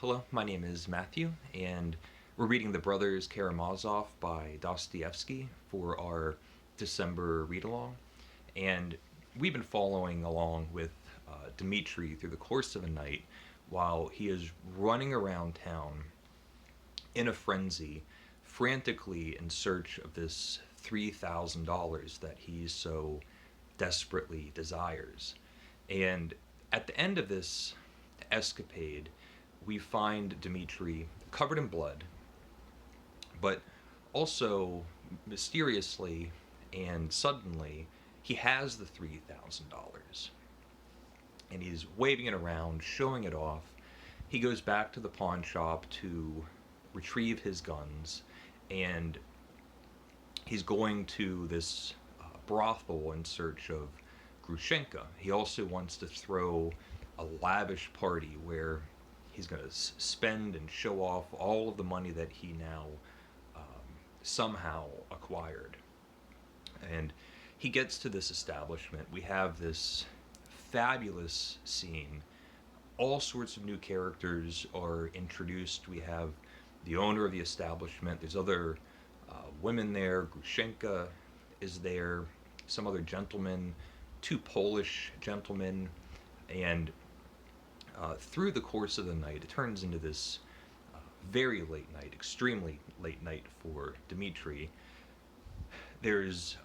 Hello, my name is Matthew, and we're reading The Brothers Karamazov by Dostoevsky for our December read along. And we've been following along with Dmitri through the course of a night while he is running around town in a frenzy, frantically in search of this $3,000 that he so desperately desires. And at the end of this escapade, we find Dmitri covered in blood, but also mysteriously and suddenly, he has the $3,000 and he's waving it around, showing it off. He goes back to the pawn shop to retrieve his guns, and he's going to this brothel in search of Grushenka. He also wants to throw a lavish party where he's going to spend and show off all of the money that he now somehow acquired. And he gets to this establishment. We have this fabulous scene. All sorts of new characters are introduced. We have the owner of the establishment. There's other women there. Grushenka is there. Some other gentlemen. Two Polish gentlemen. And through the course of the night, it turns into this very late night, extremely late night for Dmitri. There's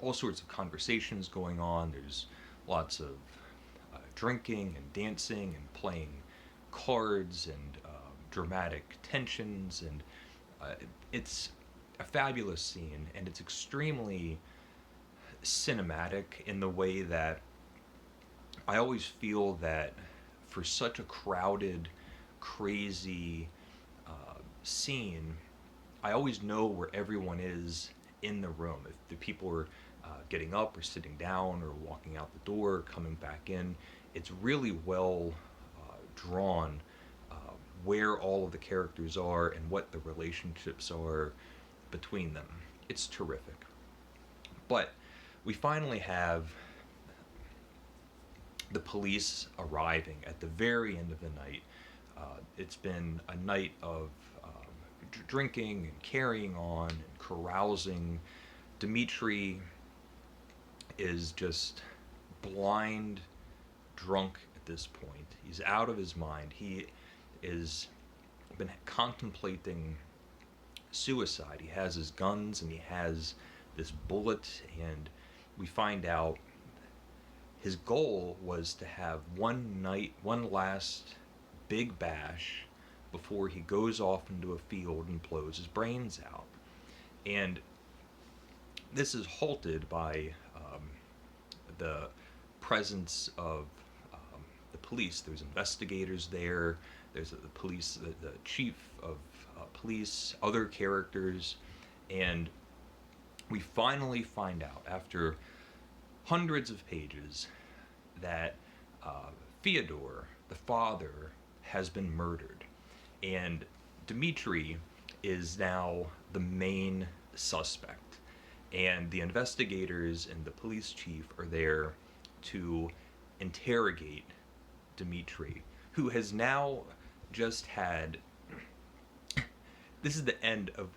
all sorts of conversations going on. There's lots of drinking and dancing and playing cards and dramatic tensions, and it's a fabulous scene, and it's extremely cinematic in the way that I always feel that for such a crowded, crazy scene, I always know where everyone is in the room. If the people are getting up or sitting down or walking out the door, coming back in, it's really well drawn where all of the characters are and what the relationships are between them. It's terrific. But we finally have the police arriving at the very end of the night. It's been a night of drinking and carrying on and carousing. Dmitri is just blind drunk at this point. He's out of his mind. He is been contemplating suicide. He has his guns and he has this bullet, and we find out his goal was to have one last big bash before he goes off into a field and blows his brains out. And this is halted by the presence of the police. There's investigators there. There's the police, the chief of police, other characters, and we finally find out after hundreds of pages that Fyodor, the father, has been murdered, and Dmitri is now the main suspect, and the investigators and the police chief are there to interrogate Dmitri, who has now just had this is the end of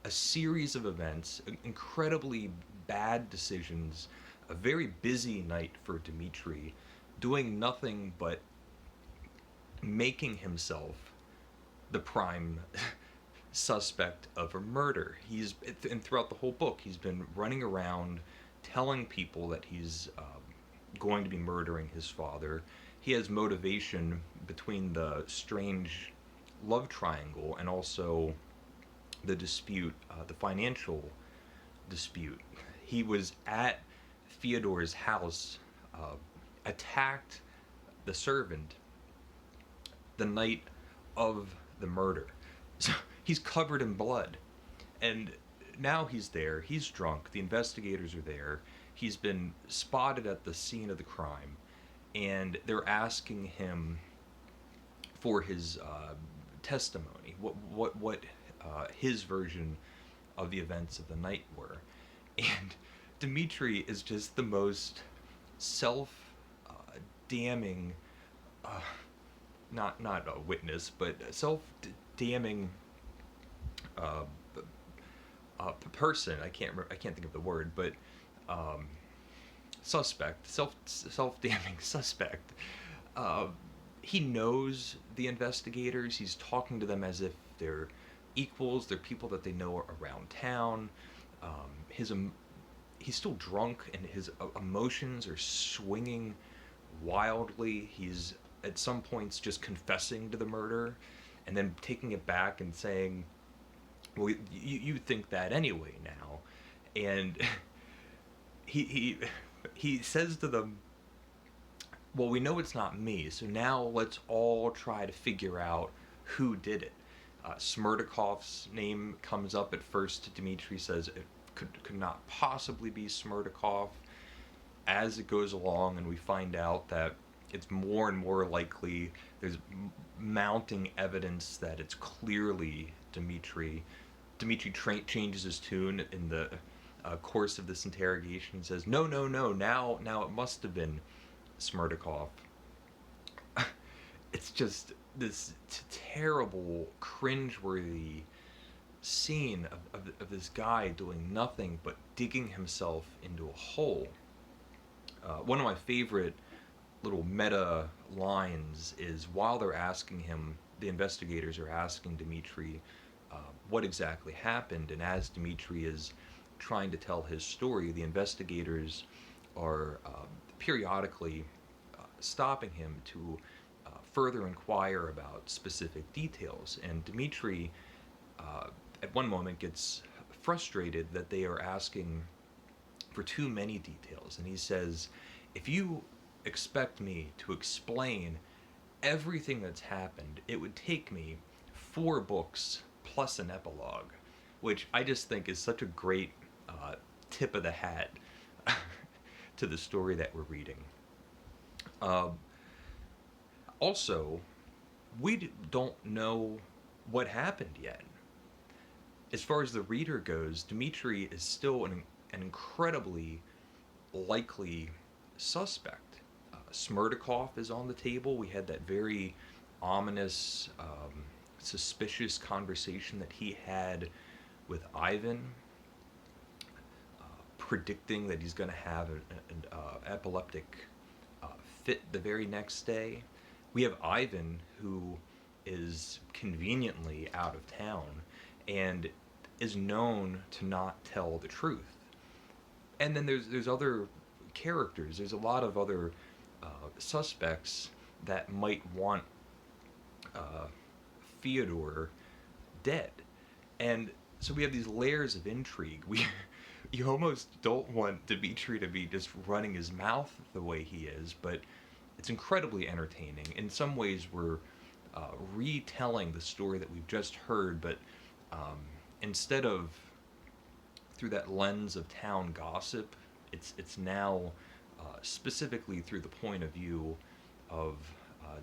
a series of events, incredibly bad decisions, a very busy night for Dmitri, doing nothing but making himself the prime suspect of a murder. And throughout the whole book, he's been running around telling people that he's going to be murdering his father. He has motivation between the strange love triangle and also the dispute, the financial dispute. He was at Fyodor's house, attacked the servant the night of the murder. So he's covered in blood. And now he's there, he's drunk, the investigators are there, he's been spotted at the scene of the crime, and they're asking him for his testimony, what his version of the events of the night were. And Dmitri is just the most self-damning not a witness, but self-damning uh, person. I can't think of the word, but um, suspect, self-damning suspect. Uh, he knows the investigators. He's talking to them as if they're equals. They're people that they know around town. His he's still drunk, and his emotions are swinging wildly. He's at some points just confessing to the murder, and then taking it back and saying, "Well, you think that anyway now," and he he he says to them, "Well, we know it's not me, so now let's all try to figure out who did it." Smerdikov's name comes up at first. Dmitri says it could not possibly be Smerdikov. As it goes along, and we find out that it's more and more likely, there's mounting evidence that it's clearly Dmitri. Dmitri changes his tune in the course of this interrogation and says, "No, no, no! Now it must have been Smerdikov." It's just this terrible, cringeworthy scene of this guy doing nothing but digging himself into a hole. One of my favorite little meta lines is while they're asking him, the investigators are asking Dmitri what exactly happened, and as Dmitri is trying to tell his story, the investigators are periodically stopping him to further inquire about specific details. And Dmitri, at one moment, gets frustrated that they are asking for too many details, and he says, "If you expect me to explain everything that's happened, it would take me 4 books plus an epilogue," which I just think is such a great tip of the hat to the story that we're reading. Um, Also, we don't know what happened yet. As far as the reader goes, Dmitri is still an incredibly likely suspect. Smerdikov is on the table. We had that very ominous, suspicious conversation that he had with Ivan, predicting that he's going to have an epileptic fit the very next day. We have Ivan, who is conveniently out of town and is known to not tell the truth. And then there's other characters. There's a lot of other suspects that might want uh, Fyodor dead, and so we have these layers of intrigue. You almost don't want Dmitri to be just running his mouth the way he is, but it's incredibly entertaining. In some ways, we're retelling the story that we've just heard, but instead of through that lens of town gossip, it's now specifically through the point of view of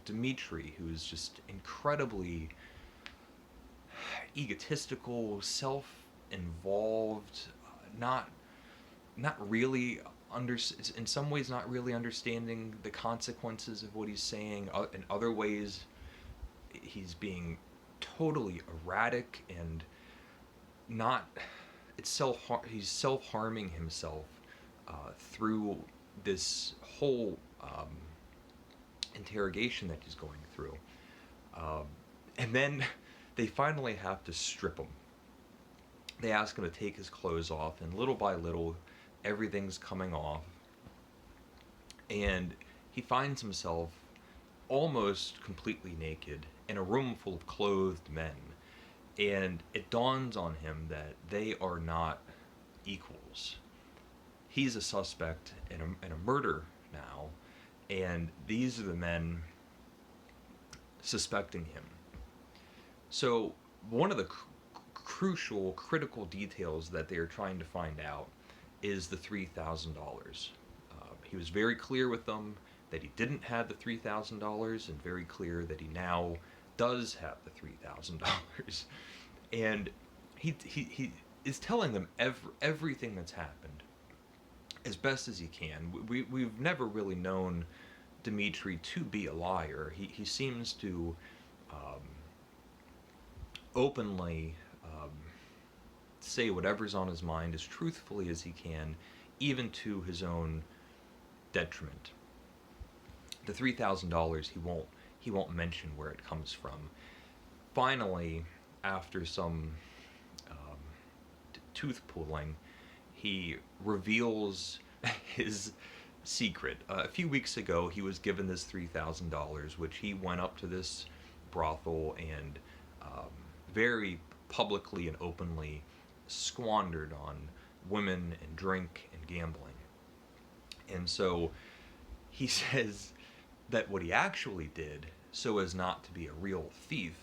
Dmitri, who's just incredibly egotistical, self-involved, not really in some ways not really understanding the consequences of what he's saying. In other ways, he's being totally erratic and not. He's self-harming himself through this whole interrogation that he's going through, and then they finally have to strip him. They ask him to take his clothes off, and little by little, everything's coming off, and he finds himself almost completely naked in a room full of clothed men, and it dawns on him that they are not equals. He's a suspect in a murder now, and these are the men suspecting him. So one of the crucial, critical details that they are trying to find out is the $3,000. He was very clear with them that he didn't have the $3,000, and very clear that he now does have the $3,000. And he is telling them everything that's happened as best as he can. We've never really known Dmitri to be a liar. He seems to openly say whatever's on his mind as truthfully as he can, even to his own detriment. The $3,000, he won't mention where it comes from. Finally, after some um, tooth pulling, he reveals his secret. A few weeks ago, he was given this $3,000, which he went up to this brothel and very publicly and openly squandered on women and drink and gambling. And so he says that what he actually did, so as not to be a real thief,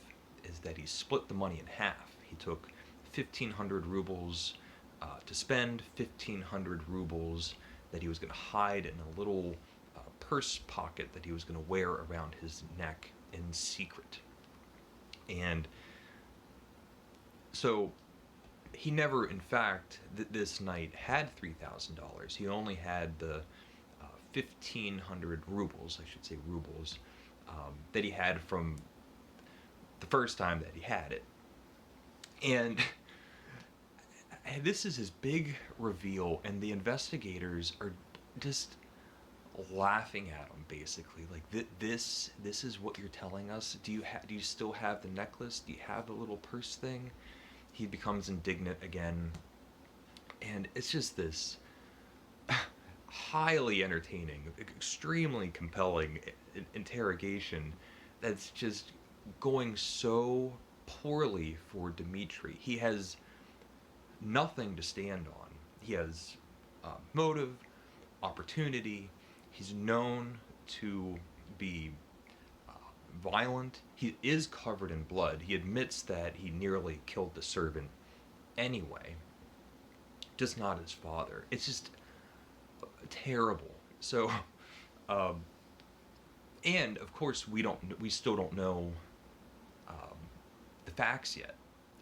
is that he split the money in half. He took 1,500 rubles to spend, 1,500 rubles that he was going to hide in a little purse pocket that he was going to wear around his neck in secret. And so he never, in fact, this night had $3,000. He only had the 1,500 rubles, I should say rubles, that he had from the first time that he had it. And this is his big reveal, and the investigators are just laughing at him, basically. Like, this is what you're telling us? Do you still have the necklace? Do you have the little purse thing? He becomes indignant again, and it's just this highly entertaining, extremely compelling interrogation that's just going so poorly for Dmitri. He has nothing to stand on. He has motive, opportunity. He's known to be violent. He is covered in blood. He admits that he nearly killed the servant anyway, just not his father. It's just terrible. So, and of course we still don't know the facts yet.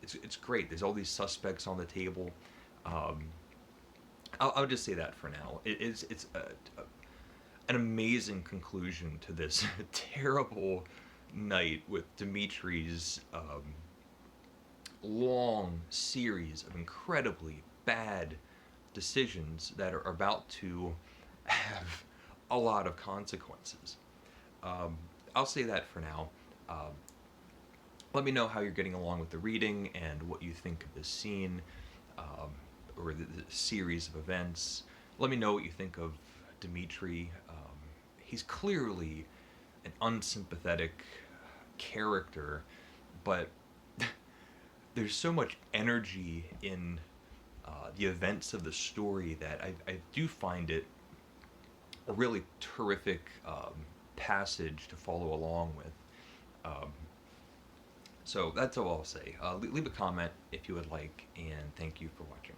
It's great. There's all these suspects on the table. I'll just say that for now. It's an amazing conclusion to this terrible night with Dimitri's long series of incredibly bad decisions that are about to have a lot of consequences. I'll say that for now. Let me know how you're getting along with the reading and what you think of this scene or the series of events. Let me know what you think of Dmitri. He's clearly an unsympathetic character, but there's so much energy in the events of the story that I do find it a really terrific passage to follow along with. So that's all I'll say. Leave a comment if you would like, and thank you for watching.